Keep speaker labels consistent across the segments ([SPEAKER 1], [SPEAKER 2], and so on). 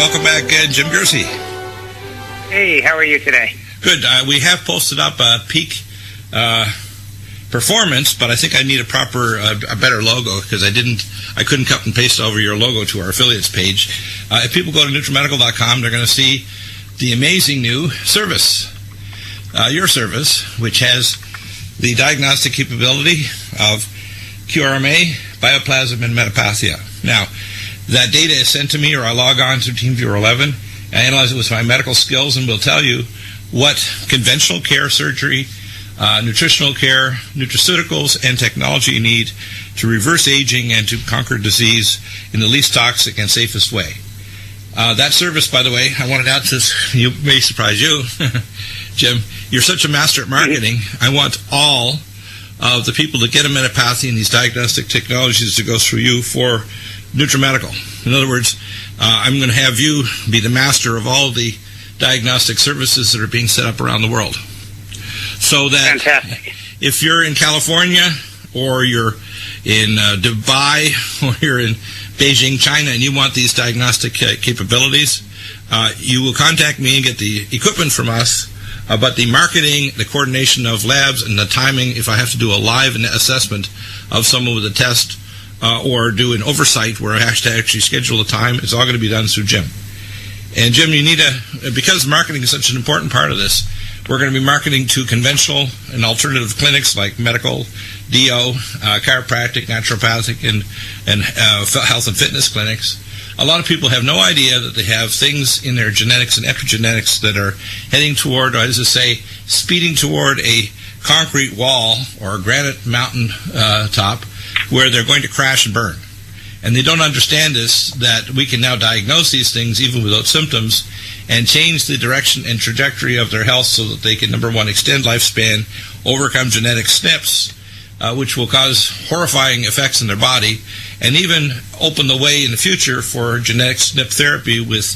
[SPEAKER 1] Welcome back, Jim Gersey.
[SPEAKER 2] Hey, how are you today?
[SPEAKER 1] Good. We have posted up peak performance, but I think I need a better logo because I couldn't cut and paste over your logo to our affiliates page. If people go to Nutrimedical.com, they're going to see the amazing new service, your service, which has the diagnostic capability of QRMA, bioplasm, and metapathia. Now, that data is sent to me, or I log on to TeamViewer 11. I analyze it with my medical skills, and will tell you what conventional care, surgery, nutritional care, nutraceuticals, and technology you need to reverse aging and to conquer disease in the least toxic and safest way. That service, by the way, I wanted to add this. You may surprise you, Jim. You're such a master at marketing. I want all of the people that get a metapathia and these diagnostic technologies to go through you for Nutrimedical. In other words, I'm going to have you be the master of all of the diagnostic services that are being set up around the world. So that
[SPEAKER 2] Fantastic.
[SPEAKER 1] If you're in California or you're in Dubai or you're in Beijing, China, and you want these diagnostic capabilities, you will contact me and get the equipment from us. But the marketing, the coordination of labs, and the timing, if I have to do a live assessment of someone with a test or do an oversight where I have to actually schedule a time, it's all going to be done through Jim. And Jim, you need because marketing is such an important part of this, we're going to be marketing to conventional and alternative clinics like medical, DO, chiropractic, naturopathic, and health and fitness clinics. A lot of people have no idea that they have things in their genetics and epigenetics that are heading toward, or as I say, speeding toward a concrete wall or a granite mountain top where they're going to crash and burn. And they don't understand this, that we can now diagnose these things even without symptoms and change the direction and trajectory of their health so that they can, number one, extend lifespan, overcome genetic SNPs, which will cause horrifying effects in their body, and even open the way in the future for genetic SNP therapy with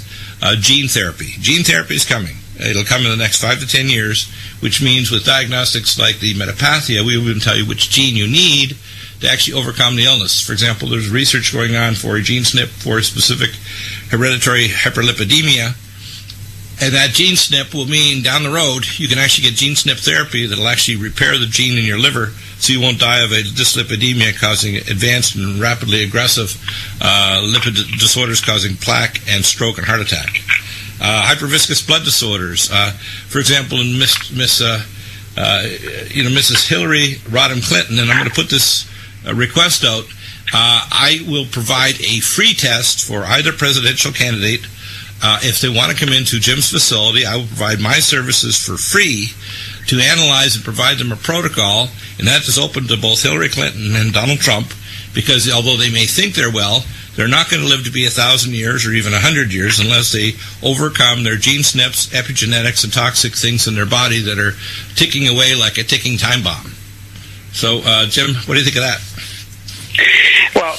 [SPEAKER 1] gene therapy. Gene therapy is coming. It'll come in the next 5 to 10 years, which means with diagnostics like the metapathia, we will even tell you which gene you need to actually overcome the illness. For example, there's research going on for a gene SNP for a specific hereditary hyperlipidemia, and that gene SNP will mean down the road you can actually get gene SNP therapy that will actually repair the gene in your liver so you won't die of a dyslipidemia causing advanced and rapidly aggressive lipid disorders causing plaque and stroke and heart attack. Hyperviscous blood disorders. For example, in Mrs. Hillary Rodham Clinton, and I'm going to put this request out, I will provide a free test for either presidential candidate. If they want to come into Jim's facility, I will provide my services for free to analyze and provide them a protocol, and that is open to both Hillary Clinton and Donald Trump, because although they may think they're well, they're not going to live to be 1,000 years or even 100 years unless they overcome their gene SNPs, epigenetics, and toxic things in their body that are ticking away like a ticking time bomb. So, Jim, what do you think of that?
[SPEAKER 2] Well,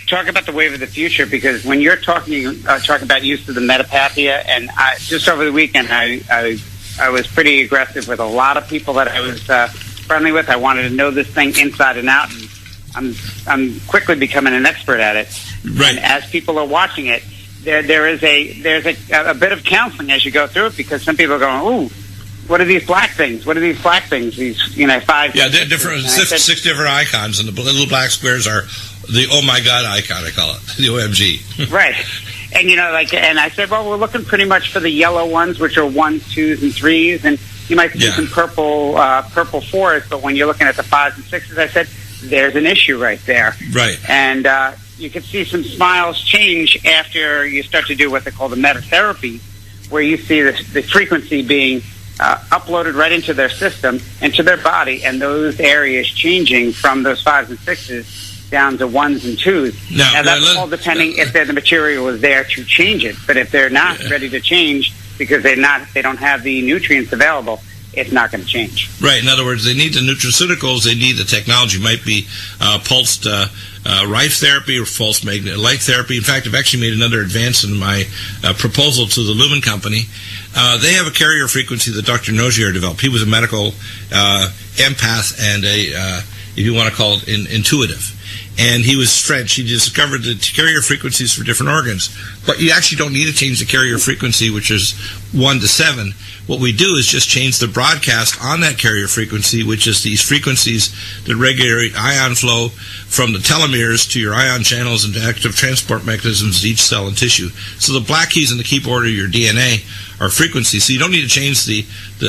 [SPEAKER 2] talk about the wave of the future, because when you're talking about use of the metapathia, and just over the weekend, I was pretty aggressive with a lot of people that I was friendly with. I wanted to know this thing inside and out, and I'm quickly becoming an expert at it.
[SPEAKER 1] Right.
[SPEAKER 2] And as people are watching it, there's a bit of counseling as you go through it, because some people are going, ooh, what are these black things? What are these black things? These, 5.
[SPEAKER 1] Yeah, they're different. Six different icons, and the little black squares are the oh my god icon. I call it the OMG.
[SPEAKER 2] Right, and and I said, well, we're looking pretty much for the yellow ones, which are 1s, 2s, and 3s, and you might see some purple 4s. But when you're looking at the 5s and 6s, I said, there's an issue right there.
[SPEAKER 1] Right,
[SPEAKER 2] and you can see some smiles change after you start to do what they call the metatherapy, where you see the frequency being uploaded right into their system, into their body, and those areas changing from those 5s and 6s down to 1s and 2s. Now that's all depending if the material is there to change it. But if they're not ready to change because they don't have the nutrients available, it's not going to change.
[SPEAKER 1] Right. In other words, they need the nutraceuticals. They need the technology. It might be pulsed Rife therapy or pulsed magnetic light therapy. In fact, I've actually made another advance in my proposal to the Lumen Company. They have a carrier frequency that Dr. Nozier developed. He was a medical empath and if you want to call it, intuitive. and he was French. He discovered the carrier frequencies for different organs. But you actually don't need to change the carrier frequency, which is 1 to 7. What we do is just change the broadcast on that carrier frequency, which is these frequencies that regulate ion flow from the telomeres to your ion channels and active transport mechanisms of each cell and tissue. So the black keys on the keyboard of your DNA are frequencies. So you don't need to change the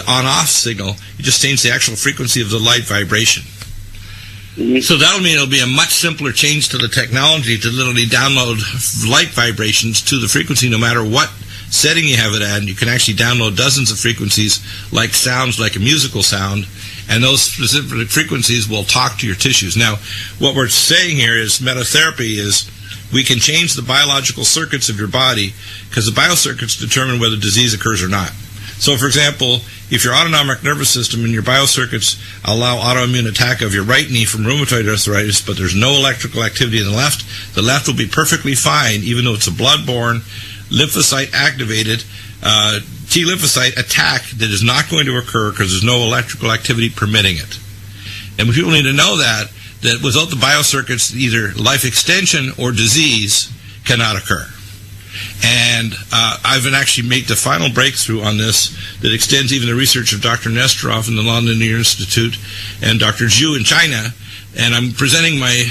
[SPEAKER 1] on-off signal. You just change the actual frequency of the light vibration. So that'll mean it'll be a much simpler change to the technology to literally download light vibrations to the frequency no matter what setting you have it at. And you can actually download dozens of frequencies like sounds, like a musical sound, and those specific frequencies will talk to your tissues. Now, what we're saying here is metotherapy is we can change the biological circuits of your body because the biocircuits determine whether disease occurs or not. So, for example, if your autonomic nervous system and your biocircuits allow autoimmune attack of your right knee from rheumatoid arthritis, but there's no electrical activity in the left will be perfectly fine, even though it's a blood-borne, lymphocyte-activated T lymphocyte attack that is not going to occur because there's no electrical activity permitting it. And people need to know that without the biocircuits, either life extension or disease cannot occur. And I've actually made the final breakthrough on this that extends even the research of Dr. Nesterov in the London Institute and Dr. Zhu in China. And I'm presenting my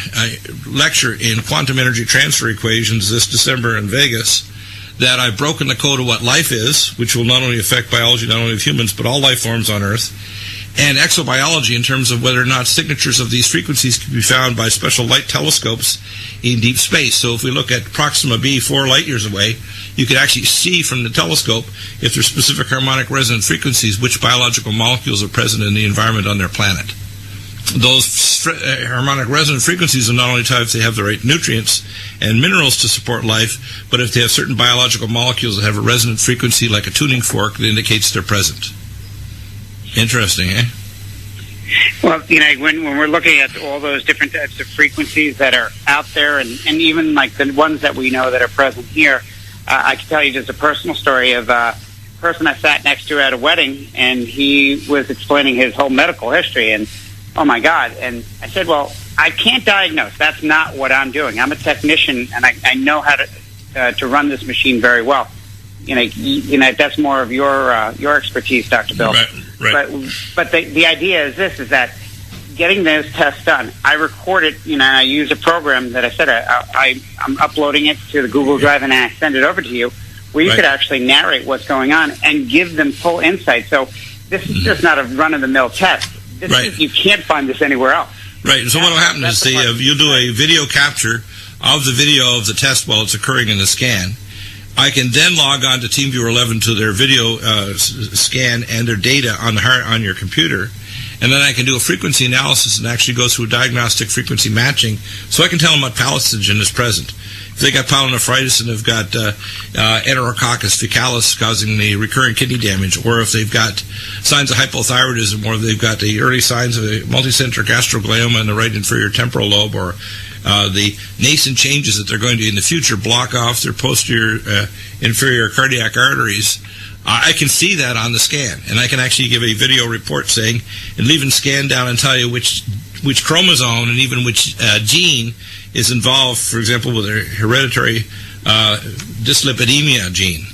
[SPEAKER 1] lecture in quantum energy transfer equations this December in Vegas, that I've broken the code of what life is, which will not only affect biology, not only of humans, but all life forms on Earth, and exobiology in terms of whether or not signatures of these frequencies can be found by special light telescopes in deep space. So if we look at Proxima b 4 light years away, you can actually see from the telescope if there's specific harmonic resonant frequencies, which biological molecules are present in the environment on their planet. Those harmonic resonant frequencies are not only tied if they have the right nutrients and minerals to support life, but if they have certain biological molecules that have a resonant frequency like a tuning fork that indicates they're present. Interesting, eh?
[SPEAKER 2] Well, when we're looking at all those different types of frequencies that are out there, and even like the ones that we know that are present here, I can tell you just a personal story of a person I sat next to at a wedding, and he was explaining his whole medical history, and oh my God. And I said, well, I can't diagnose. That's not what I'm doing. I'm a technician, and I know how to run this machine very well. That's more of your expertise, Dr. Bill.
[SPEAKER 1] Right.
[SPEAKER 2] But the idea is this: is that getting those tests done, I record it. I use a program that I said I'm uploading it to the Google Drive, and I send it over to you, where you could actually narrate what's going on and give them full insight. So this is just not a run-of-the-mill test. You can't find this anywhere else. Right.
[SPEAKER 1] So what will happen is you'll do a video capture of the video of the test while it's occurring in the scan. I can then log on to TeamViewer 11 to their video scan and their data on your computer, and then I can do a frequency analysis and actually go through diagnostic frequency matching, so I can tell them what pathogen is present. If they got pyelonephritis and they've got Enterococcus fecalis causing the recurrent kidney damage, or if they've got signs of hypothyroidism, or they've got the early signs of a multicentric astroglioma in the right inferior temporal lobe, or the nascent changes that they're going to in the future block off their posterior inferior cardiac arteries, I can see that on the scan, and I can actually give a video report saying, and even scan down and tell you which chromosome and even which gene is involved, for example, with a hereditary dyslipidemia gene.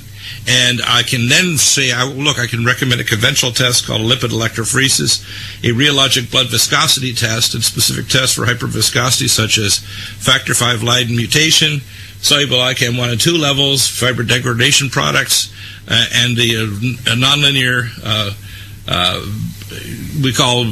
[SPEAKER 1] And I can then say, I can recommend a conventional test called a lipid electrophoresis, a rheologic blood viscosity test, and specific tests for hyperviscosity such as factor V Leiden mutation, soluble ICAM 1 and 2 levels, fiber degradation products, and the nonlinear, we call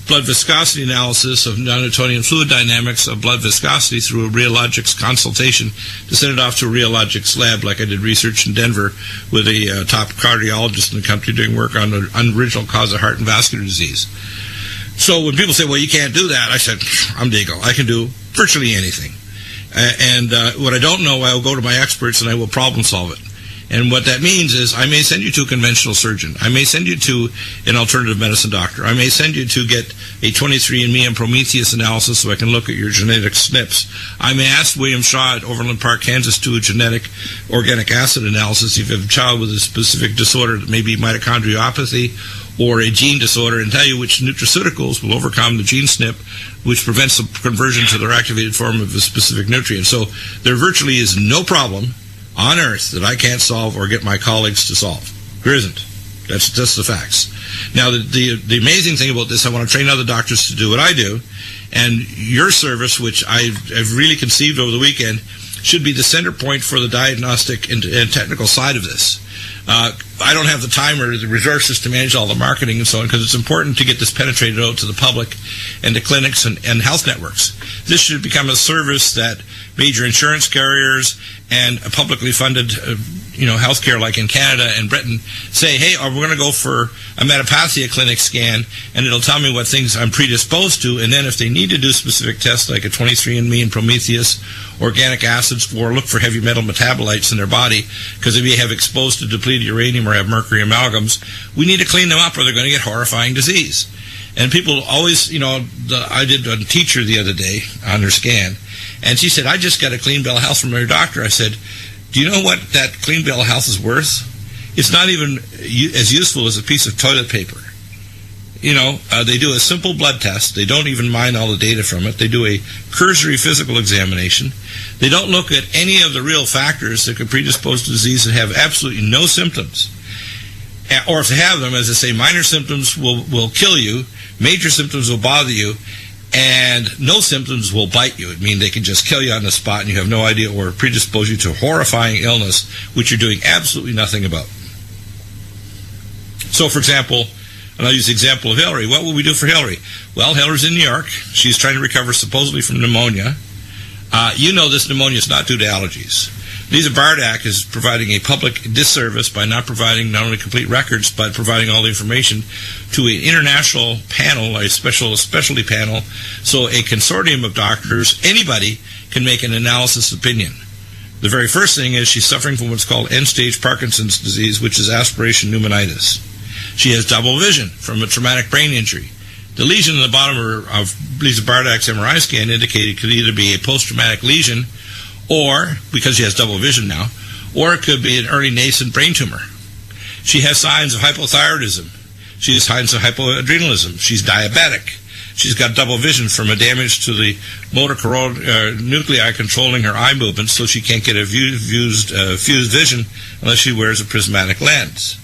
[SPEAKER 1] blood viscosity analysis of non-Newtonian fluid dynamics of blood viscosity through a rheologics consultation to send it off to a rheologics lab, like I did research in Denver with a top cardiologist in the country doing work on the original cause of heart and vascular disease. So when people say, well, you can't do that, I said, I'm Dago. I can do virtually anything. And what I don't know, I will go to my experts and I will problem solve it. And what that means is I may send you to a conventional surgeon. I may send you to an alternative medicine doctor. I may send you to get a 23andMe and Prometheus analysis so I can look at your genetic SNPs. I may ask William Shaw at Overland Park, Kansas, to do a genetic organic acid analysis if you have a child with a specific disorder that may be mitochondriopathy or a gene disorder and tell you which nutraceuticals will overcome the gene SNP, which prevents the conversion to their activated form of a specific nutrient. So there virtually is no problem on Earth that I can't solve or get my colleagues to solve. There isn't. That's just the facts. Now, the amazing thing about this, I want to train other doctors to do what I do, and your service, which I've really conceived over the weekend, should be the center point for the diagnostic and technical side of this. I don't have the time or the resources to manage all the marketing and so on, because it's important to get this penetrated out to the public and to clinics and health networks. This should become a service that major insurance carriers and a publicly funded healthcare like in Canada and Britain say, hey, we're going to go for a metapathia clinic scan, and it'll tell me what things I'm predisposed to, and then if they need to do specific tests like a 23andMe and Prometheus, organic acids, or look for heavy metal metabolites in their body, because if you have exposed to depleted uranium or have mercury amalgams, we need to clean them up or they're going to get horrifying disease. And people always, I did a teacher the other day on her scan, and she said, I just got a clean bill of health from her doctor. I said, do you know what that clean bill of health is worth? It's not even as useful as a piece of toilet paper. They do a simple blood test. They don't even mine all the data from it. They do a cursory physical examination. They don't look at any of the real factors that could predispose to disease and have absolutely no symptoms. Or if they have them, as I say, minor symptoms will kill you, major symptoms will bother you, and no symptoms will bite you. It means they can just kill you on the spot and you have no idea, or predispose you to horrifying illness, which you're doing absolutely nothing about. So, for example, and I'll use the example of Hillary. What will we do for Hillary? Well, Hillary's in New York. She's trying to recover supposedly from pneumonia. This pneumonia is not due to allergies. Lisa Bardak is providing a public disservice by not providing not only complete records, but providing all the information to an international panel, a specialty panel, so a consortium of doctors, anybody can make an analysis opinion. The very first thing is she's suffering from what's called end-stage Parkinson's disease, which is aspiration pneumonitis. She has double vision from a traumatic brain injury. The lesion in the bottom of Lisa Bardak's MRI scan indicated it could either be a post-traumatic lesion, or, because she has double vision now, or it could be an early nascent brain tumor. She has signs of hypothyroidism. She has signs of hypoadrenalism. She's diabetic. She's got double vision from a damage to the motor nuclei controlling her eye movements, so she can't get a fused vision unless she wears a prismatic lens.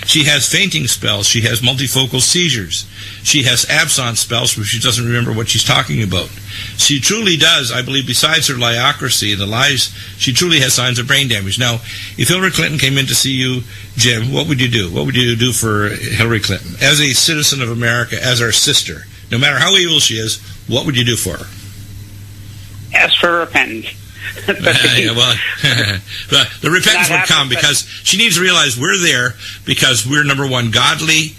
[SPEAKER 1] She has fainting spells. She has multifocal seizures. She has absence spells where she doesn't remember what she's talking about. She truly does, I believe, besides her liocracy and the lies, she truly has signs of brain damage. Now, if Hillary Clinton came in to see you, Jim, what would you do? What would you do for Hillary Clinton? As a citizen of America, as our sister, no matter how evil she is, what would you do for her?
[SPEAKER 2] Ask for repentance.
[SPEAKER 1] The repentance would come because she needs to realize we're there because we're, number one, godly,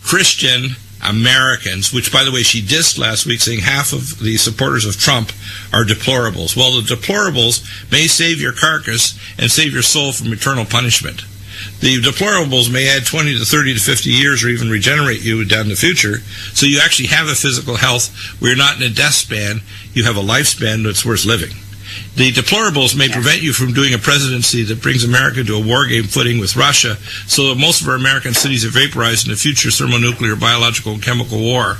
[SPEAKER 1] Christian Americans, which, by the way, she dissed last week, saying half of the supporters of Trump are deplorables. Well, the deplorables may save your carcass and save your soul from eternal punishment. The deplorables may add 20 to 30 to 50 years or even regenerate you down the future, so you actually have a physical health where you're not in a death span, you have a lifespan that's worth living. The deplorables may prevent you from doing a presidency that brings America to a war game footing with Russia, so that most of our American cities are vaporized in a future thermonuclear, biological, and chemical war.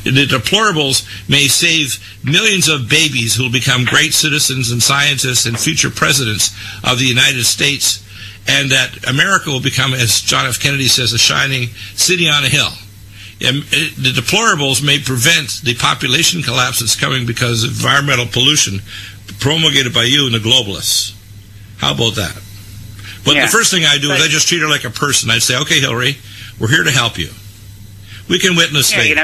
[SPEAKER 1] The deplorables may save millions of babies who will become great citizens and scientists and future presidents of the United States, and that America will become, as John F. Kennedy says, a shining city on a hill. The deplorables may prevent the population collapse that's coming because of environmental pollution promulgated by you and the globalists. How about that? But the first thing I do is I just treat her like a person. I'd say, okay, Hillary, we're here to help you. We can witness fate.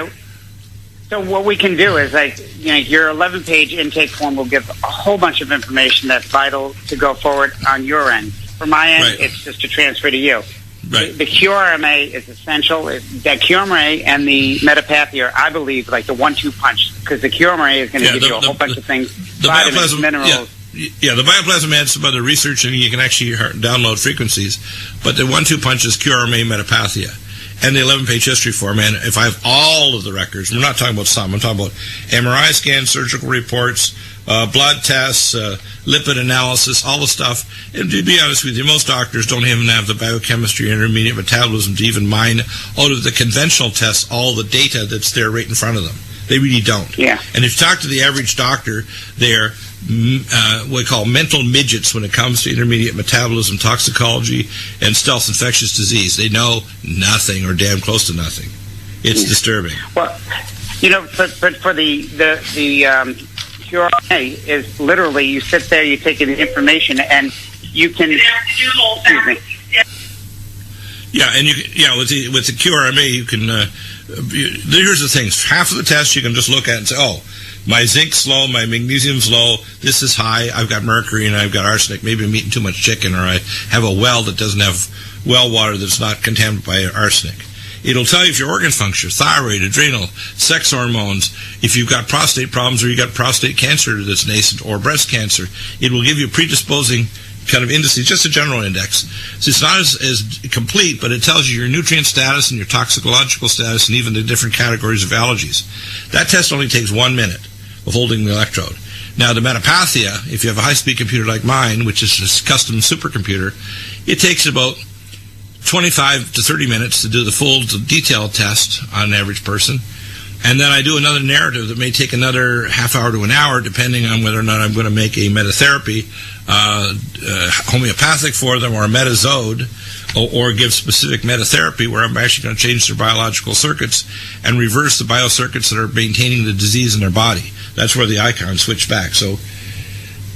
[SPEAKER 2] So what we can do is, your 11-page intake form will give a whole bunch of information that's vital to go forward on your end. For my end, it's just to transfer to you. Right. The QRMA is essential. That QRMA and the metapathia are, I believe, like the 1-2 punch, because the QRMA is going to give you a whole bunch of things, vitamins, minerals.
[SPEAKER 1] Yeah, the bioplasm adds some other research, and you can actually download frequencies. But the 1-2 punch is QRMA metapathia. and the 11-page history form. And if I have all of the records, we're not talking about some, I'm talking about MRI scans, surgical reports, blood tests, lipid analysis, all the stuff. And to be honest with you, most doctors don't even have the biochemistry, intermediate metabolism to even mine out of the conventional tests all the data that's there right in front of them. They really don't.
[SPEAKER 2] Yeah.
[SPEAKER 1] And if you talk to the average doctor, they're what we call mental midgets when it comes to intermediate metabolism, toxicology, and stealth infectious disease. They know nothing or damn close to nothing. It's disturbing.
[SPEAKER 2] Well, but for the QRNA is literally you sit there, you take in the information, and you can. Excuse me.
[SPEAKER 1] Yeah, and with the QRMA, you can. Here's the thing: half of the tests you can just look at and say, "Oh, my zinc's low, my magnesium's low. This is high. I've got mercury and I've got arsenic. Maybe I'm eating too much chicken, or I have a well that doesn't have well water that's not contaminated by arsenic." It'll tell you if your organ function, thyroid, adrenal, sex hormones, if you've got prostate problems or you've got prostate cancer that's nascent or breast cancer. It will give you predisposing kind of indices, just a general index. So it's not as complete, but it tells you your nutrient status and your toxicological status and even the different categories of allergies. That test only takes 1 minute of holding the electrode. Now, the Metapathia, if you have a high-speed computer like mine, which is a custom supercomputer, it takes about 25 to 30 minutes to do the full detailed test on an average person. And then I do another narrative that may take another half hour to an hour, depending on whether or not I'm going to make a metatherapy, homeopathic for them, or a metazode, or give specific metatherapy where I'm actually going to change their biological circuits and reverse the biocircuits that are maintaining the disease in their body. That's where the icons switch back. So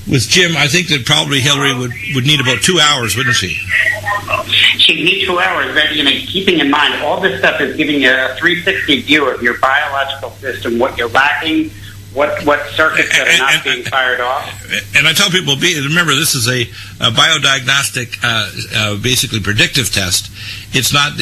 [SPEAKER 1] with Jim, I think that probably Hillary would need about 2 hours, wouldn't she?
[SPEAKER 2] She'd need 2 hours. But, keeping in mind, all this stuff is giving you a 360 view of your biological system, what you're lacking, what circuits that are not being fired off.
[SPEAKER 1] And I tell people, remember, this is a biodiagnostic, basically predictive test. It's not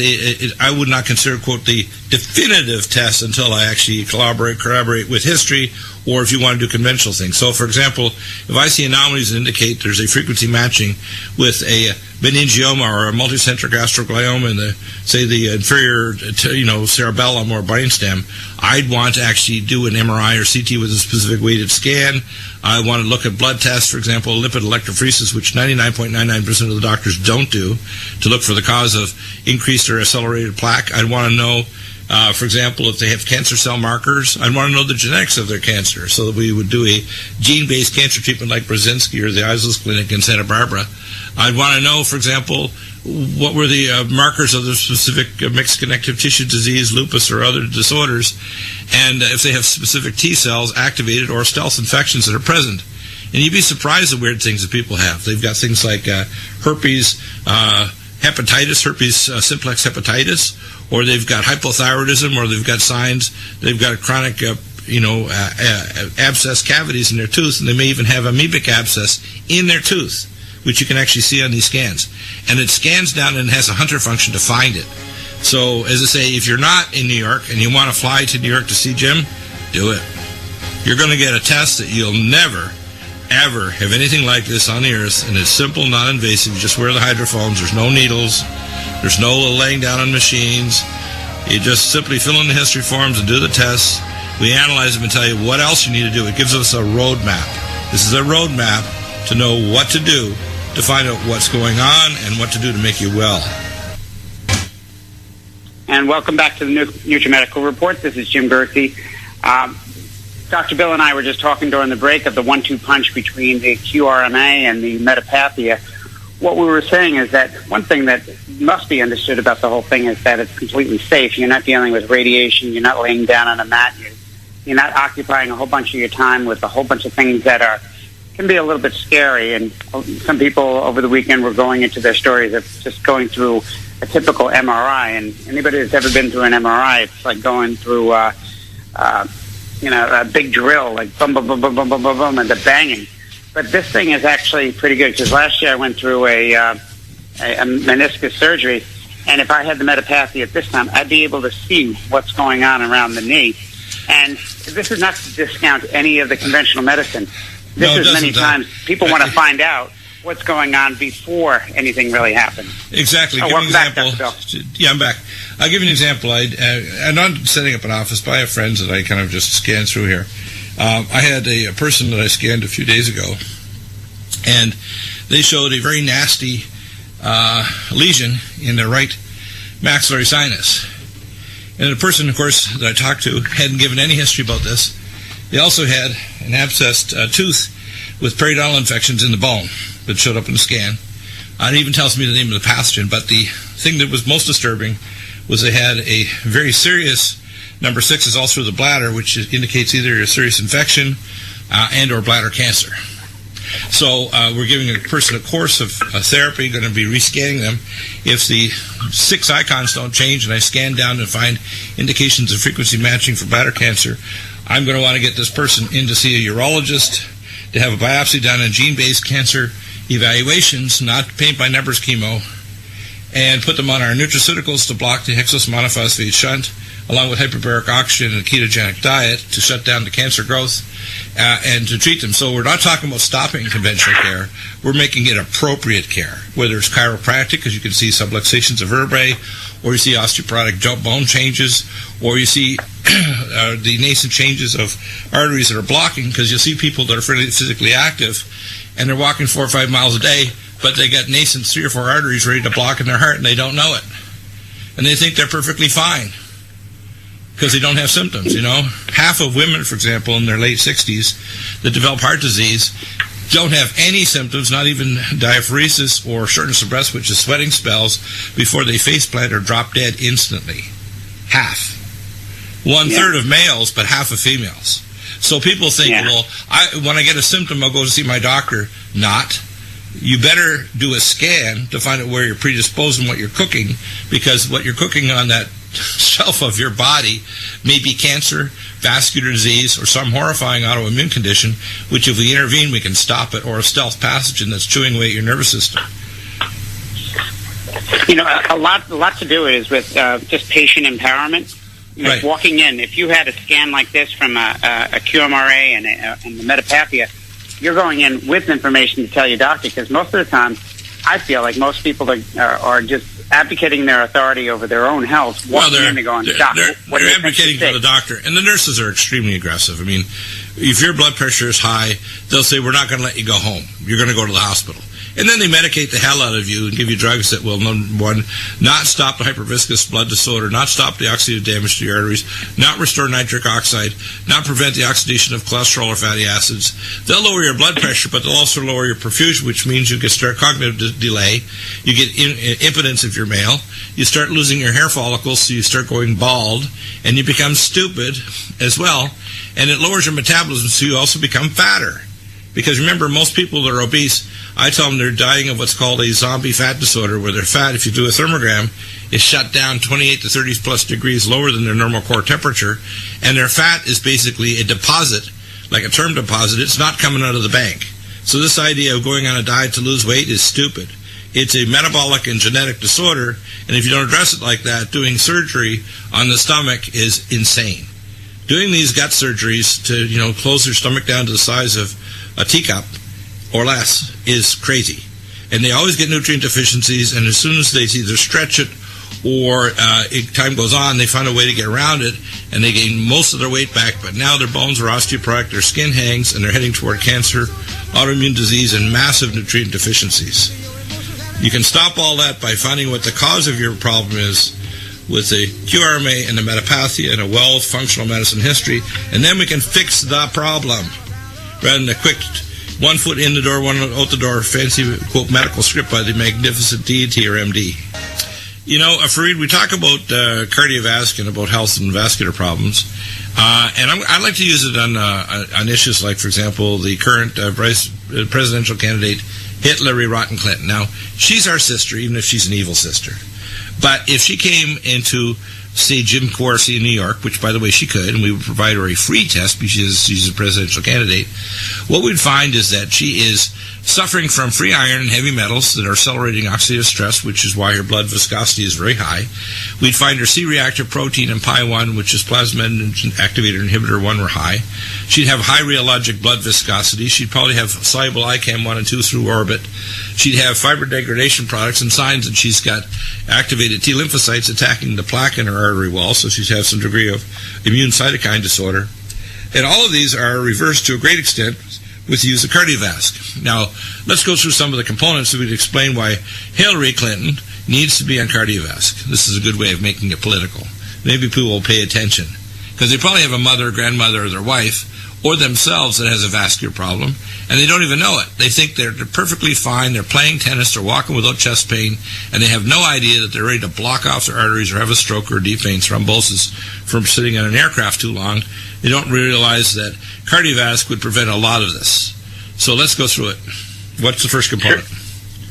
[SPEAKER 1] I would not consider, quote, the definitive test until I actually corroborate with history, or if you want to do conventional things. So, for example, if I see anomalies that indicate there's a frequency matching with a meningioma or a multicentric astroglioma in the inferior, cerebellum or brainstem, I'd want to actually do an MRI or CT with a specific weighted scan. I want to look at blood tests, for example, lipid electrophoresis, which 99.99% of the doctors don't do, to look for the cause of increased or accelerated plaque. I'd want to know, for example, if they have cancer cell markers. I'd want to know the genetics of their cancer, so that we would do a gene-based cancer treatment like Brzezinski or the Isles Clinic in Santa Barbara. I'd want to know, for example, what were the markers of the specific mixed connective tissue disease, lupus, or other disorders, and if they have specific T cells activated or stealth infections that are present. And you'd be surprised at weird things that people have. They've got things like herpes, hepatitis, herpes simplex hepatitis, or they've got hypothyroidism, or they've got signs, they've got chronic abscess cavities in their tooth, and they may even have amoebic abscess in their tooth, which you can actually see on these scans. And it scans down and has a hunter function to find it. So, as I say, if you're not in New York and you want to fly to New York to see Jim, do it. You're going to get a test that you'll never, ever have anything like this on the earth, and it's simple, non-invasive. You just wear the hydrophones. There's no needles. There's no laying down on machines. You just simply fill in the history forms and do the tests. We analyze them and tell you what else you need to do. It gives us a roadmap. This is a roadmap to know what to do to find out what's going on and what to do to make you well.
[SPEAKER 2] And welcome back to the Nutrimedical Report. This is Jim Gerthy. Dr. Bill and I were just talking during the break of the 1-2 punch between the QRMA and the Metapathia. What we were saying is that one thing that must be understood about the whole thing is that it's completely safe. You're not dealing with radiation. You're not laying down on a mat. You're not occupying a whole bunch of your time with a whole bunch of things that can be a little bit scary. And some people over the weekend were going into their stories of just going through a typical MRI. And anybody that's ever been through an MRI, it's like going through a big drill, like boom, boom, boom, boom, boom, boom, boom, boom, and the banging. But this thing is actually pretty good, because last year I went through a meniscus surgery, and if I had the Metapathia at this time, I'd be able to see what's going on around the knee. And this is not to discount any of the conventional medicine. This is many times people want to find out what's going on before anything really happens.
[SPEAKER 1] Exactly.
[SPEAKER 2] Oh,
[SPEAKER 1] give an example.
[SPEAKER 2] Back,
[SPEAKER 1] yeah, I'm back. I'll give you an example. I'm not setting up an office, but I have friends that I kind of just scan through here. I had a person that I scanned a few days ago, and they showed a very nasty lesion in their right maxillary sinus. And the person, of course, that I talked to hadn't given any history about this. They also had an abscessed tooth with periodontal infections in the bone that showed up in the scan. It even tells me the name of the pathogen, but the thing that was most disturbing was they had a very serious number 6 is ulcer of the bladder, which indicates either a serious infection and or bladder cancer. So we're giving a person a course of therapy, going to be rescanning them. If the 6 icons don't change and I scan down and find indications of frequency matching for bladder cancer, I'm going to want to get this person in to see a urologist to have a biopsy done on gene-based cancer evaluations, not paint by numbers chemo, and put them on our nutraceuticals to block the hexose monophosphate shunt, along with hyperbaric oxygen and a ketogenic diet to shut down the cancer growth and to treat them. So we're not talking about stopping conventional care. We're making it appropriate care, whether it's chiropractic, because you can see subluxations of vertebrae, or you see osteoporotic bone changes, or you see the nascent changes of arteries that are blocking, because you'll see people that are fairly physically active and they're walking 4 or 5 miles a day, but they got nascent 3 or 4 arteries ready to block in their heart and they don't know it. And they think they're perfectly fine because they don't have symptoms, you know. Half of women, for example, in their late 60s that develop heart disease don't have any symptoms, not even diaphoresis or shortness of breath, which is sweating spells, before they faceplant or drop dead instantly. Half. 1/3 of males, but half of females. So people think, well, when I get a symptom, I'll go to see my doctor. Not. You better do a scan to find out where you're predisposed and what you're cooking, because what you're cooking on that shelf of your body may be cancer, vascular disease, or some horrifying autoimmune condition, which if we intervene, we can stop it, or a stealth pathogen that's chewing away at your nervous system.
[SPEAKER 2] You know, a lot to do is with just patient empowerment. You know,
[SPEAKER 1] Right.
[SPEAKER 2] Walking in, if you had a scan like this from a QMRA and the Metapathia, you're going in with information to tell your doctor, because most of the time, I feel like most people are just abdicating their authority over their own health. Walking in and going, Doc, what do
[SPEAKER 1] they're
[SPEAKER 2] you think
[SPEAKER 1] advocating for the doctor, and the nurses are extremely aggressive. I mean, if your blood pressure is high, they'll say, we're not going to let you go home. You're going to go to the hospital. And then they medicate the hell out of you and give you drugs that will, number one, not stop the hyperviscous blood disorder, not stop the oxidative damage to your arteries, not restore nitric oxide, not prevent the oxidation of cholesterol or fatty acids. They'll lower your blood pressure, but they'll also lower your perfusion, which means you get start cognitive delay. You get impotence if you're male. You start losing your hair follicles, so you start going bald, and you become stupid as well. And it lowers your metabolism, so you also become fatter. Because remember, most people that are obese, I tell them they're dying of what's called a zombie fat disorder, where their fat, if you do a thermogram, is shut down 28 to 30 plus degrees lower than their normal core temperature, and their fat is basically a deposit, like a term deposit. It's not coming out of the bank. So this idea of going on a diet to lose weight is stupid. It's a metabolic and genetic disorder, and if you don't address it like that, doing surgery on the stomach is insane. Doing these gut surgeries to, close their stomach down to the size of a teacup or less is crazy. And they always get nutrient deficiencies, and as soon as they either stretch it or time goes on, they find a way to get around it, and they gain most of their weight back, but now their bones are osteoporotic, their skin hangs, and they're heading toward cancer, autoimmune disease, and massive nutrient deficiencies. You can stop all that by finding what the cause of your problem is with the QRMA and the Metapathia and a well-functional medicine history, and then we can fix the problem, rather than a quick 1 foot in the door, 1 out the door, fancy, quote, medical script by the magnificent deity or MD. Fareed, we talk about cardiovascular, about health and vascular problems, and I'd like to use it on issues like, for example, the current presidential candidate, Hillary Rotten Clinton. Now, she's our sister, even if she's an evil sister. But if she came into see Jim Corsi in New York, which, by the way, she could, and we would provide her a free test because she's a presidential candidate, what we'd find is that she is suffering from free iron and heavy metals that are accelerating oxidative stress, which is why her blood viscosity is very high. We'd find her C-reactive protein and PI1, which is plasmid activator inhibitor 1, were high. She'd have high rheologic blood viscosity. She'd probably have soluble ICAM 1 and 2 through orbit. She'd have fiber degradation products and signs that she's got activated T lymphocytes attacking the plaque in her artery wall, so she'd have some degree of immune cytokine disorder. And all of these are reversed to a great extent with the use of cardiovasc. Now, let's go through some of the components so we can explain why Hillary Clinton needs to be on cardiovasc. This is a good way of making it political. Maybe people will pay attention, because they probably have a mother, grandmother, or their wife, or themselves that has a vascular problem, and they don't even know it. They think they're perfectly fine, they're playing tennis, they're walking without chest pain, and they have no idea that they're ready to block off their arteries or have a stroke or deep vein thrombosis from sitting on an aircraft too long. They don't realize that cardiovasc would prevent a lot of this. So let's go through it. What's the first component?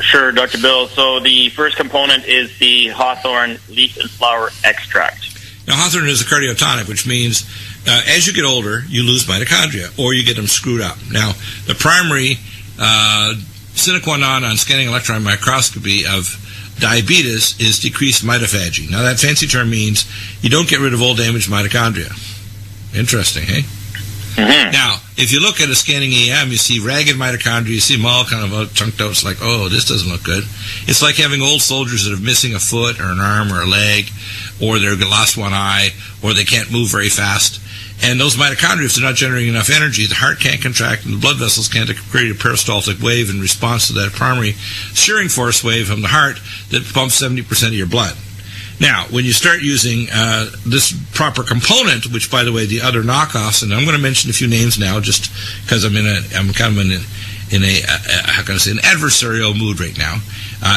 [SPEAKER 3] Sure, Dr. Bill. So the first component is the hawthorn leaf and flower extract.
[SPEAKER 1] Now, hawthorn is a cardiotonic, which means as you get older, you lose mitochondria, or you get them screwed up. Now, the primary sine qua non on scanning electron microscopy of diabetes is decreased mitophagy. Now, that fancy term means you don't get rid of old damaged mitochondria. Interesting, hey?
[SPEAKER 3] Mm-hmm.
[SPEAKER 1] Now, if you look at a scanning EM, you see ragged mitochondria, you see them all kind of chunked out. It's like, oh, this doesn't look good. It's like having old soldiers that are missing a foot or an arm or a leg, or they've lost one eye, or they can't move very fast. And those mitochondria, if they're not generating enough energy, the heart can't contract and the blood vessels can't create a peristaltic wave in response to that primary shearing force wave from the heart that pumps 70% of your blood. Now, when you start using this proper component, which, by the way, the other knockoffs, and I'm going to mention a few names now, just because I'm kind of in an adversarial mood right now.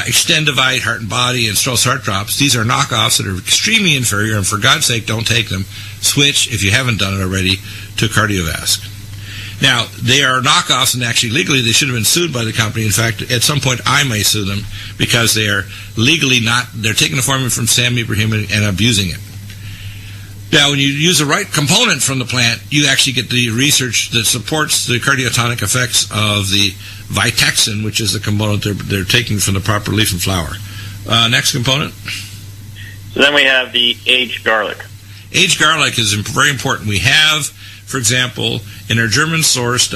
[SPEAKER 1] Extendivite, Heart and Body, and Strauss Heart Drops. These are knockoffs that are extremely inferior, and for God's sake, don't take them. Switch, if you haven't done it already, to Cardiovasc. Now, they are knockoffs, and actually legally they should have been sued by the company. In fact, at some point I may sue them because they are legally they're taking the formula from Sam Ibrahim and abusing it. Now, when you use the right component from the plant, you actually get the research that supports the cardiotonic effects of the Vitexin, which is the component they're taking from the proper leaf and flower. Next component.
[SPEAKER 3] So then we have the aged garlic.
[SPEAKER 1] Aged garlic is very important. We have, for example, in our German-sourced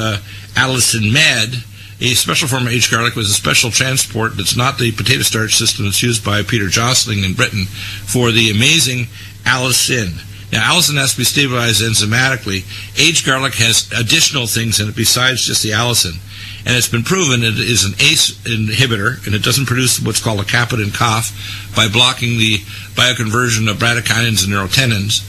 [SPEAKER 1] Allicin Med, a special form of aged garlic was a special transport that's not the potato starch system that's used by Peter Jostling in Britain for the amazing allicin. Now, allicin has to be stabilized enzymatically. Aged garlic has additional things in it besides just the allicin. And it's been proven it is an ACE inhibitor, and it doesn't produce what's called a capitin cough by blocking the bioconversion of bradykinins and neurotenins.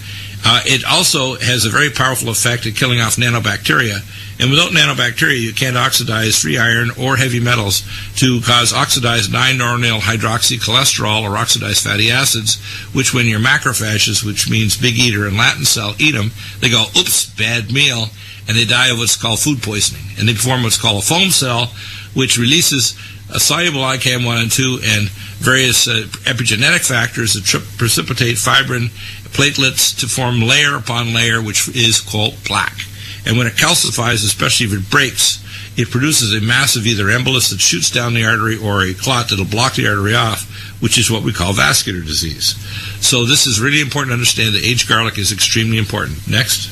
[SPEAKER 1] It also has a very powerful effect at killing off nanobacteria. And without nanobacteria, you can't oxidize free iron or heavy metals to cause oxidized 9-noronyl hydroxycholesterol or oxidized fatty acids, which when your macrophages, which means big eater in Latin cell, eat them, they go, oops, bad meal, and they die of what's called food poisoning. And they form what's called a foam cell, which releases a soluble ICAM 1 and 2 and various epigenetic factors that precipitate fibrin platelets to form layer upon layer, which is called plaque. And when it calcifies, especially if it breaks, it produces a massive either embolus that shoots down the artery or a clot that will block the artery off, which is what we call vascular disease. So this is really important to understand that aged garlic is extremely important. Next.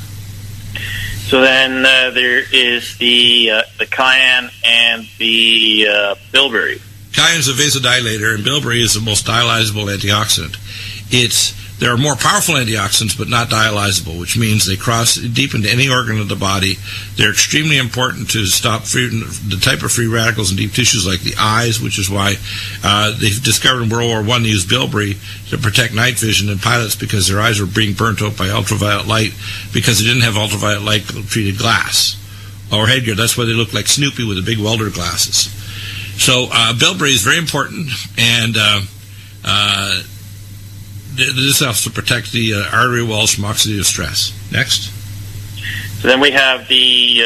[SPEAKER 3] So then there is the cayenne and the bilberry.
[SPEAKER 1] Cayenne is a vasodilator, and bilberry is the most dialyzable antioxidant. There are more powerful antioxidants, but not dialyzable, which means they cross deep into any organ of the body. They're extremely important to stop the type of free radicals in deep tissues like the eyes, which is why they've discovered in World War I they used bilberry to protect night vision in pilots because their eyes were being burnt out by ultraviolet light because they didn't have ultraviolet light-treated glass or headgear. That's why they look like Snoopy with the big welder glasses. So bilberry is very important, and this helps to protect the artery walls from oxidative stress. Next.
[SPEAKER 3] So then we have the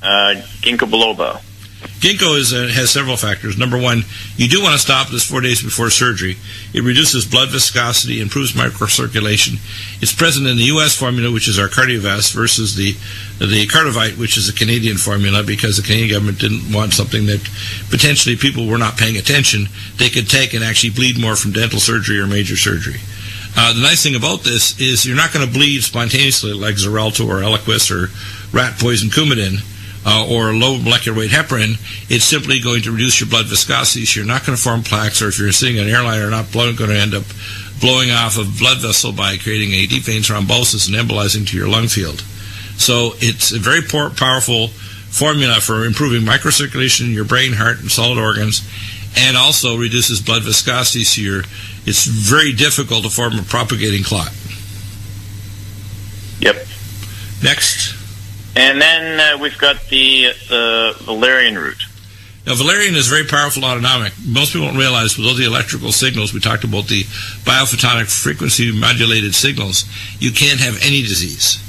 [SPEAKER 3] ginkgo biloba.
[SPEAKER 1] Ginkgo has several factors. Number one, you do want to stop this 4 days before surgery. It reduces blood viscosity, improves microcirculation. It's present in the U.S. formula, which is our Cardiovasc, versus the Cardivite, which is a Canadian formula, because the Canadian government didn't want something that potentially people were not paying attention. They could take and actually bleed more from dental surgery or major surgery. The nice thing about this is you're not going to bleed spontaneously like Xarelto or Eliquis or rat poison Coumadin, or low molecular weight heparin. It's simply going to reduce your blood viscosity, so you're not going to form plaques, or if you're sitting in an airline, you're not going to end up blowing off a blood vessel by creating a deep vein thrombosis and embolizing to your lung field. So it's a very powerful formula for improving microcirculation in your brain, heart, and solid organs, and also reduces blood viscosity, so it's very difficult to form a propagating clot.
[SPEAKER 3] Yep.
[SPEAKER 1] Next.
[SPEAKER 3] And then we've got the valerian root.
[SPEAKER 1] Now, valerian is very powerful autonomic. Most people don't realize, with all the electrical signals, we talked about the biophotonic frequency modulated signals, you can't have any disease.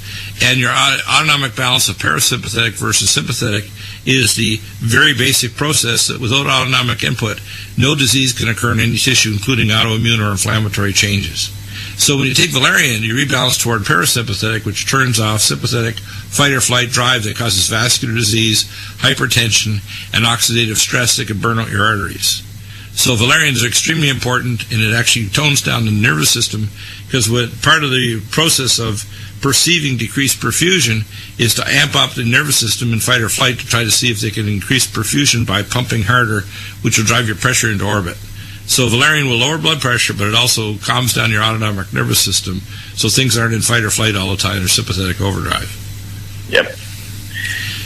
[SPEAKER 1] And your autonomic balance of parasympathetic versus sympathetic is the very basic process that without autonomic input, no disease can occur in any tissue, including autoimmune or inflammatory changes. So when you take valerian, you rebalance toward parasympathetic, which turns off sympathetic fight-or-flight drive that causes vascular disease, hypertension, and oxidative stress that can burn out your arteries. So valerian is extremely important, and it actually tones down the nervous system, because part of the process of perceiving decreased perfusion is to amp up the nervous system in fight or flight to try to see if they can increase perfusion by pumping harder, which will drive your pressure into orbit. So valerian will lower blood pressure, but it also calms down your autonomic nervous system, so things aren't in fight or flight all the time or sympathetic overdrive.
[SPEAKER 3] Yep.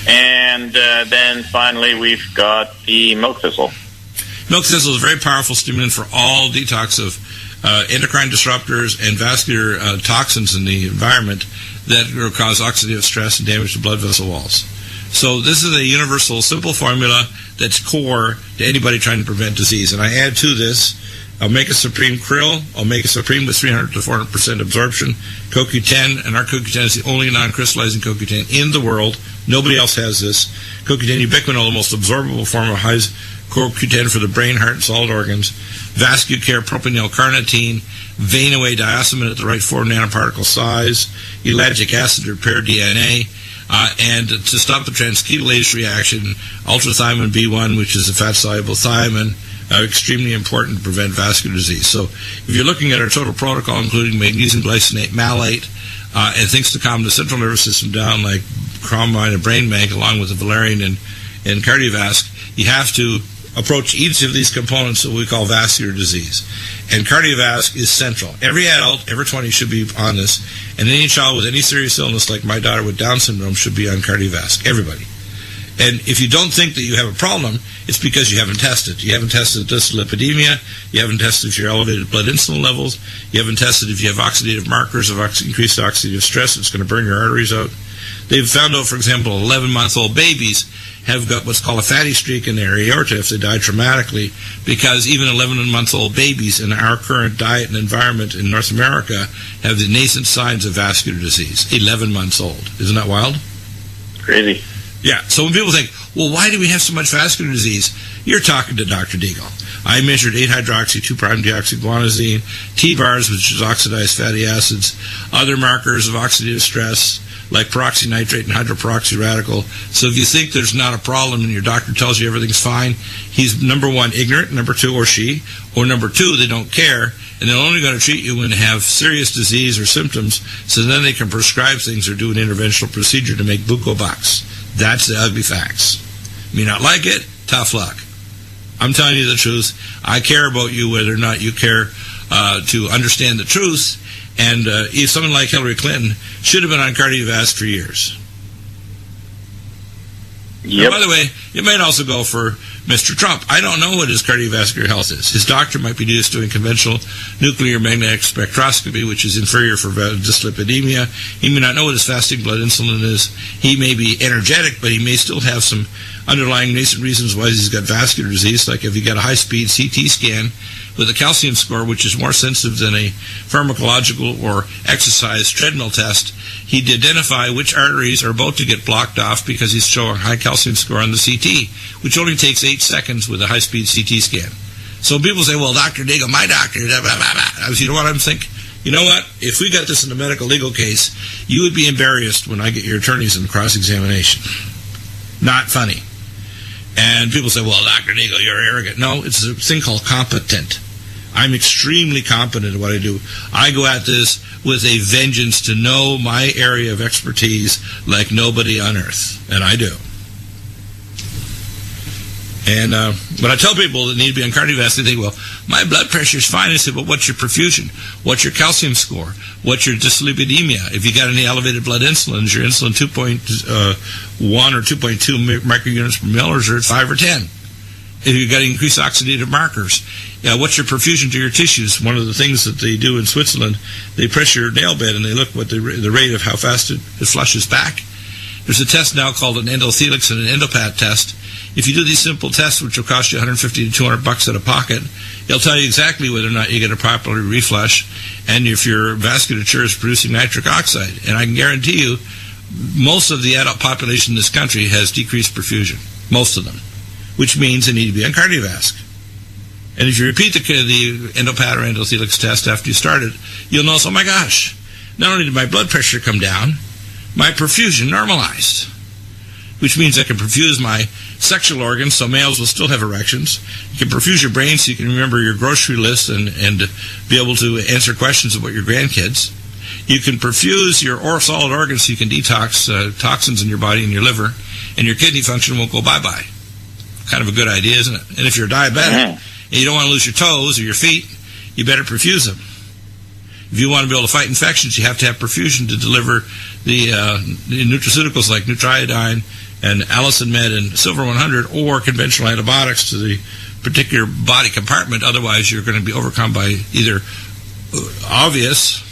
[SPEAKER 3] And then finally we've got the milk thistle.
[SPEAKER 1] Milk thistle is a very powerful stimulant for all detox of endocrine disruptors and vascular toxins in the environment that will cause oxidative stress and damage to blood vessel walls. So this is a universal, simple formula that's core to anybody trying to prevent disease. And I add to this Omega Supreme Krill, Omega Supreme with 300 to 400% absorption, CoQ10, and our CoQ10 is the only non-crystallizing CoQ10 in the world. Nobody else has this. CoQ10 ubiquinol, the most absorbable form of high CoQ10 for the brain, heart, and solid organs. VascuCare propionyl carnitine, vein-away diosmin at the right 4 nanoparticle size, ellagic acid to repair DNA, and to stop the transketolase reaction, ultrathymine B1, which is a fat-soluble thiamine, extremely important to prevent vascular disease. So if you're looking at our total protocol, including magnesium glycinate malate, and things to calm the central nervous system down, like Chronomine and Brain Mag, along with the valerian and Cardiovasc, you have to approach each of these components that we call vascular disease. And Cardiovasc is central. Every adult, every 20 should be on this, and any child with any serious illness, like my daughter with Down syndrome, should be on Cardiovasc. Everybody. And if you don't think that you have a problem, it's because you haven't tested. You haven't tested dyslipidemia. You haven't tested if you're elevated blood insulin levels. You haven't tested if you have oxidative markers of increased oxidative stress. It's going to burn your arteries out. They've found out, for example, 11-month-old babies have got what's called a fatty streak in their aorta if they die traumatically, because even 11-month-old babies in our current diet and environment in North America have the nascent signs of vascular disease. 11 months old. Isn't that wild?
[SPEAKER 3] Crazy.
[SPEAKER 1] Yeah, so when people think, well, why do we have so much vascular disease? You're talking to Dr. Deagle. I measured 8-hydroxy 2'-deoxyguanosine, T-bars, which is oxidized fatty acids, other markers of oxidative stress, like peroxynitrate and hydroperoxy radical. So if you think there's not a problem and your doctor tells you everything's fine, he's, number one, ignorant, number two, or she, or number two, they don't care, and they're only going to treat you when they have serious disease or symptoms, so then they can prescribe things or do an interventional procedure to make buccal. That's the ugly facts. May not like it, tough luck. I'm telling you the truth. I care about you whether or not you care to understand the truth. And if someone like Hillary Clinton should have been on Cardiovasc for years.
[SPEAKER 3] Yep.
[SPEAKER 1] And by the way, it might also go for Mr. Trump. I don't know what his cardiovascular health is. His doctor might be just doing conventional nuclear magnetic spectroscopy, which is inferior for dyslipidemia. He may not know what his fasting blood insulin is. He may be energetic, but he may still have some underlying nascent reasons why he's got vascular disease, like if you got a high-speed CT scan with a calcium score which is more sensitive than a pharmacological or exercise treadmill test. He'd identify which arteries are about to get blocked off because he's showing a high calcium score on the CT, which only takes 8 seconds with a high-speed CT scan. So people say, well, Dr. Deagle, my doctor, blah, blah, blah, blah. You know what I'm thinking? You know what? If we got this in a medical legal case, you would be embarrassed when I get your attorneys in cross-examination. Not funny. And people say, well, Dr. Deagle, you're arrogant. No, it's a thing called competent. I'm extremely competent at what I do. I go at this with a vengeance to know my area of expertise like nobody on earth. And I do. And when I tell people that need to be on cardiovascular, they think, well, my blood pressure is fine. I say, well, what's your perfusion? What's your calcium score? What's your dyslipidemia? If you got any elevated blood insulin, is your insulin 2.1 or 2.2 microunits per mil, or is it 5 or 10? If you've got increased oxidative markers, what's your perfusion to your tissues? One of the things that they do in Switzerland, they press your nail bed and they look what the rate of how fast it flushes back. There's a test now called an endothelix and an endopat test. If you do these simple tests, which will cost you $150 to $200 out of pocket, it'll tell you exactly whether or not you get a proper reflush and if your vasculature is producing nitric oxide. And I can guarantee you, most of the adult population in this country has decreased perfusion. Most of them. Which means they need to be on cardiovasc. And if you repeat the endopat or endothelix test after you start it, you'll notice, oh my gosh, not only did my blood pressure come down, my perfusion normalized. Which means I can perfuse my sexual organs so males will still have erections. You can perfuse your brain so you can remember your grocery list and be able to answer questions about your grandkids. You can perfuse your solid organs so you can detox toxins in your body and your liver, and your kidney function won't go bye-bye. Kind of a good idea, isn't it? And if you're diabetic and you don't want to lose your toes or your feet, you better perfuse them. If you want to be able to fight infections, you have to have perfusion to deliver the nutraceuticals like Nutriodine and Allicin Med and Silver 100 or conventional antibiotics to the particular body compartment. Otherwise, you're going to be overcome by either obvious,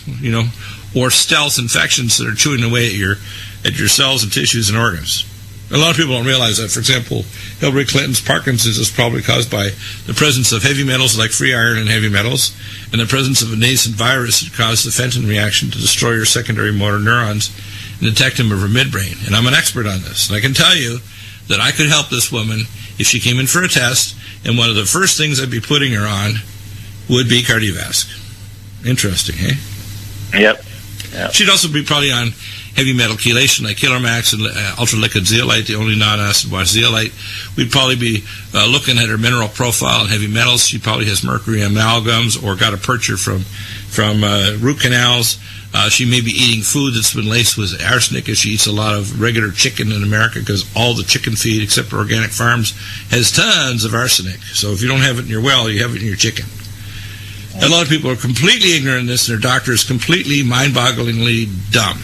[SPEAKER 1] or stealth infections that are chewing away at your cells and tissues and organs. A lot of people don't realize that. For example, Hillary Clinton's Parkinson's is probably caused by the presence of heavy metals like free iron and heavy metals, and the presence of a nascent virus that caused the Fenton reaction to destroy your secondary motor neurons and detect them of her midbrain. And I'm an expert on this. And I can tell you that I could help this woman if she came in for a test, and one of the first things I'd be putting her on would be cardiovasc. Interesting, eh?
[SPEAKER 3] Yep.
[SPEAKER 1] She'd also be probably on heavy metal chelation like Kilormax and ultra-liquid zeolite, the only non-acid wash zeolite. We'd probably be looking at her mineral profile and heavy metals. She probably has mercury amalgams or got a purchase from root canals. She may be eating food that's been laced with arsenic if she eats a lot of regular chicken in America, because all the chicken feed except for organic farms has tons of arsenic. So if you don't have it in your well, you have it in your chicken. A lot of people are completely ignorant of this, and their doctor is completely mind-bogglingly dumb.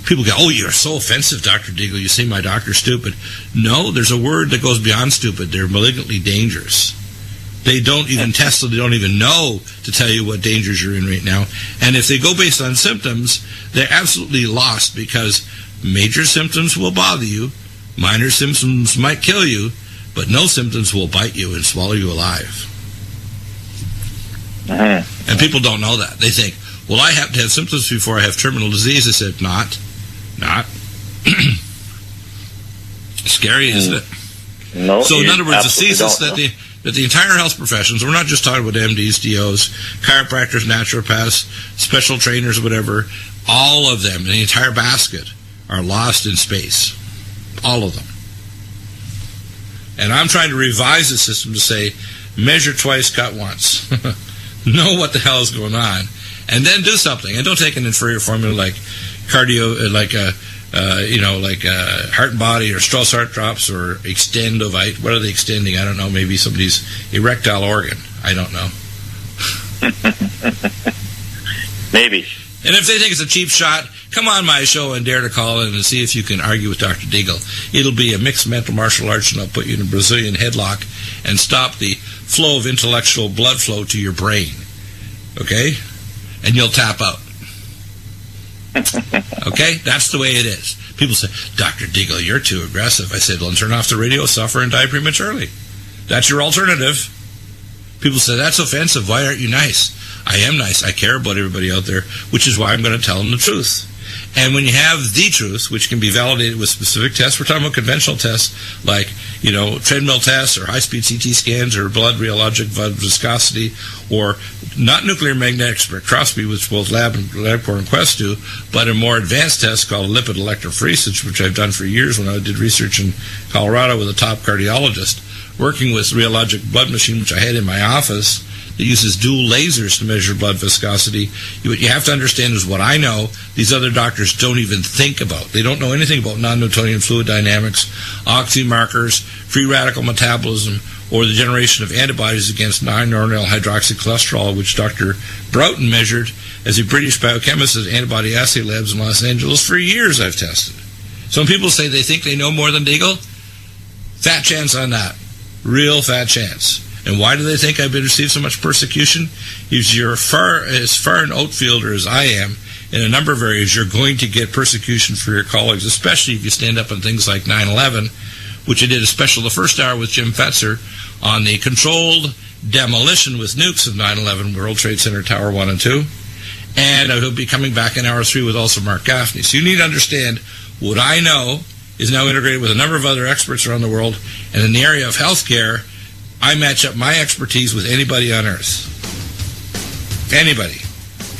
[SPEAKER 1] People go, oh, you're so offensive, Dr. Deagle. You say my doctor's stupid. No, there's a word that goes beyond stupid. They're malignantly dangerous. They don't even test, so they don't even know to tell you what dangers you're in right now. And if they go based on symptoms, they're absolutely lost, because major symptoms will bother you, minor symptoms might kill you, but no symptoms will bite you and swallow you alive. And people don't know that. They think, well, I have to have symptoms before I have terminal disease. I said, not. Scary, isn't it?
[SPEAKER 3] No.
[SPEAKER 1] So in other words, the thesis that the entire health professions, we're not just talking about MDs, DOs, chiropractors, naturopaths, special trainers, whatever, all of them, the entire basket, are lost in space. All of them. And I'm trying to revise the system to say, measure twice, cut once. Know what the hell is going on, and then do something. And don't take an inferior formula like cardio, Heart and Body or Strauss Heart Drops or Extendovite. What are they extending? I don't know. Maybe somebody's erectile organ. I don't know.
[SPEAKER 3] Maybe.
[SPEAKER 1] And if they think it's a cheap shot, come on my show and dare to call in and see if you can argue with Dr. Deagle. It'll be a mixed mental martial arts, and I'll put you in a Brazilian headlock and stop the flow of intellectual blood flow to your brain. Okay? And you'll tap out. Okay? That's the way it is. People say, Dr. Deagle, you're too aggressive. I said, well, turn off the radio, suffer, and die prematurely. That's your alternative. People say, that's offensive. Why aren't you nice? I am nice. I care about everybody out there, which is why I'm going to tell them the truth. And when you have the truth, which can be validated with specific tests, we're talking about conventional tests like, treadmill tests or high-speed CT scans or blood rheologic blood viscosity, or not nuclear magnetic spectroscopy, which both LabCorp and Quest do, but a more advanced test called lipid electrophoresis, which I've done for years when I did research in Colorado with a top cardiologist, working with rheologic blood machine, which I had in my office, that uses dual lasers to measure blood viscosity. What you have to understand is what I know, these other doctors don't even think about. They don't know anything about non-Newtonian fluid dynamics, oxy markers, free radical metabolism, or the generation of antibodies against non-normal hydroxycholesterol, which Dr. Broughton measured as a British biochemist at antibody assay labs in Los Angeles for years. I've tested. Some people say they think they know more than Deagle. Fat chance on that. Real fat chance. And why do they think I've been received so much persecution? If you're as far an outfielder as I am, in a number of areas, you're going to get persecution for your colleagues, especially if you stand up on things like 9/11, which I did a special the first hour with Jim Fetzer on the controlled demolition with nukes of 9/11, World Trade Center Tower 1 and 2. And I will be coming back in hour 3 with also Mark Gaffney. So you need to understand what I know is now integrated with a number of other experts around the world. And in the area of healthcare, I match up my expertise with anybody on earth. Anybody.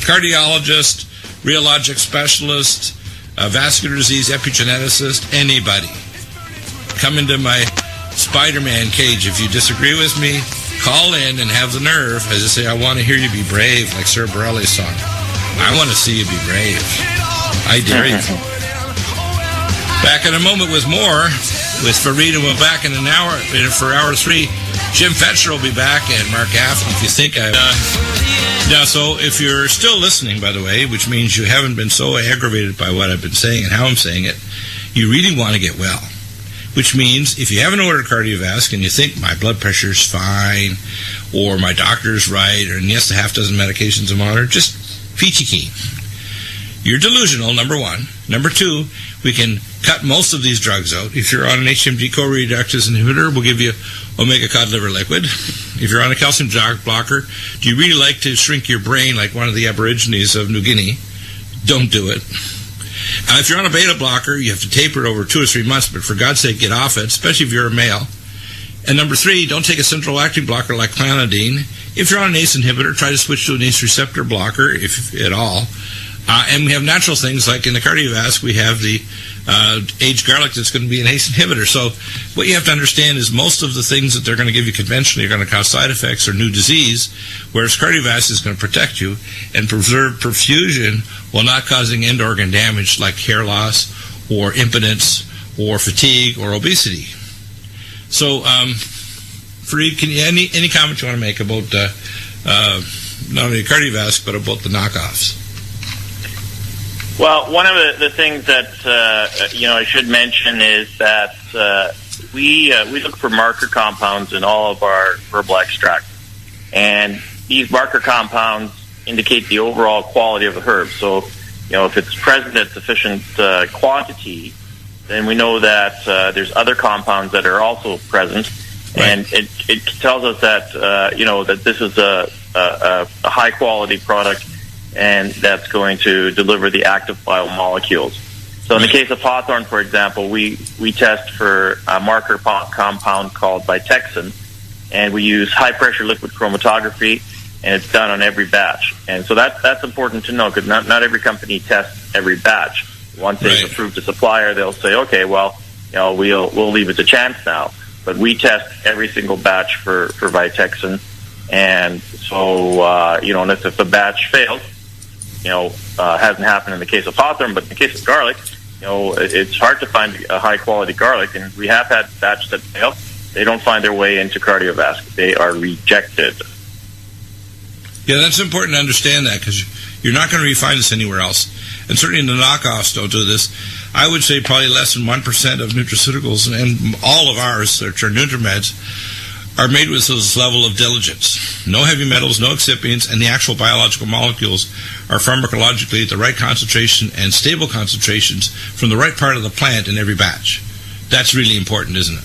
[SPEAKER 1] Cardiologist, rheologic specialist, vascular disease epigeneticist, anybody. Come into my Spider-Man cage. If you disagree with me, call in and have the nerve, as I say, I want to hear you be brave, like Sir Borelli's song. I want to see you be brave. I dare you. Back in a moment with more. With Farida, we're back in an hour for hour 3. Jim Fetzer will be back, and Mark Gaffney, if you think Now, so if you're still listening, by the way, which means you haven't been so aggravated by what I've been saying and how I'm saying it, you really want to get well. Which means if you haven't ordered cardiovasc and you think my blood pressure's fine, or my doctor's right, or yes, a half dozen medications I'm on, just peachy keen. You're delusional, number one. Number two, we can cut most of these drugs out. If you're on an HMG co-reductase inhibitor, we'll give you omega cod liver liquid. If you're on a calcium blocker, do you really like to shrink your brain like one of the Aborigines of New Guinea? Don't do it. If you're on a beta blocker, you have to taper it over 2 or 3 months, but for God's sake, get off it, especially if you're a male. And number 3, don't take a central acting blocker like clonidine. If you're on an ACE inhibitor, try to switch to an ACE receptor blocker, if at all. And we have natural things like in the cardiovasc, we have the aged garlic that's going to be an ACE inhibitor. So what you have to understand is most of the things that they're going to give you conventionally are going to cause side effects or new disease, whereas cardiovasc is going to protect you and preserve perfusion while not causing end organ damage like hair loss or impotence or fatigue or obesity. So, Fareed, can you any comment you want to make about not only cardiovasc but about the knockoffs?
[SPEAKER 3] Well, one of the things that I should mention is that we look for marker compounds in all of our herbal extracts, and these marker compounds indicate the overall quality of the herb. So, if it's present at sufficient quantity, then we know that there's other compounds that are also present, right. And it tells us that that this is a high quality product, and that's going to deliver the active biomolecules. So in the case of hawthorn, for example, we test for a marker compound called Vitexin, and we use high-pressure liquid chromatography, and it's done on every batch. And so that's important to know, because not every company tests every batch. Once they've approved a supplier, they'll say, okay, well, we'll leave it to chance now. But we test every single batch for Vitexin, and so and if a batch fails, hasn't happened in the case of hawthorn, but in the case of garlic, it's hard to find a high quality garlic, and we have had batches that fail. They don't find their way into cardiovasc. They are rejected.
[SPEAKER 1] Yeah, that's important to understand that, because you're not going to refine this anywhere else. And certainly the knockoffs don't do this. I would say probably less than 1% of nutraceuticals, and all of ours, which are Nutrimeds, are made with this level of diligence. No heavy metals, no excipients, and the actual biological molecules are pharmacologically at the right concentration and stable concentrations from the right part of the plant in every batch. That's really important, isn't it?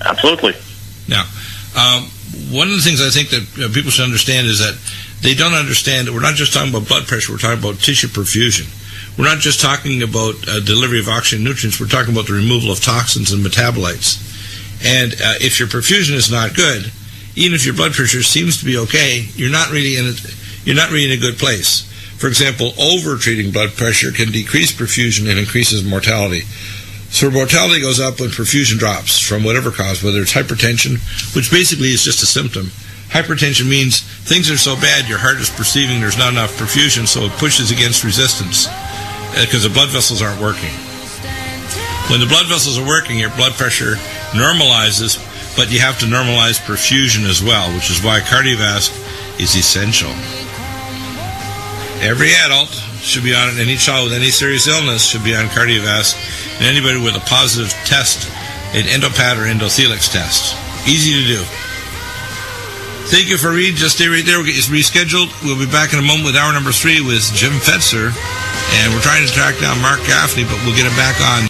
[SPEAKER 3] Absolutely.
[SPEAKER 1] Now, one of the things I think that people should understand is that they don't understand that we're not just talking about blood pressure, we're talking about tissue perfusion. We're not just talking about delivery of oxygen and nutrients, we're talking about the removal of toxins and metabolites. And if your perfusion is not good, even if your blood pressure seems to be okay, you're not really in a good place. For example, over-treating blood pressure can decrease perfusion and increases mortality. So mortality goes up when perfusion drops from whatever cause, whether it's hypertension, which basically is just a symptom. Hypertension means things are so bad your heart is perceiving there's not enough perfusion, so it pushes against resistance because the blood vessels aren't working. When the blood vessels are working, your blood pressure normalizes, but you have to normalize perfusion as well, which is why cardiovasc is essential. Every adult should be on it, any child with any serious illness should be on cardiovasc, and anybody with a positive test, an endopat or endothelix test. Easy to do. Thank you for reading. Just stay right there. We'll get you rescheduled. We'll be back in a moment with hour number 3 with Jim Fetzer, and we're trying to track down Mark Gaffney, but we'll get him back on.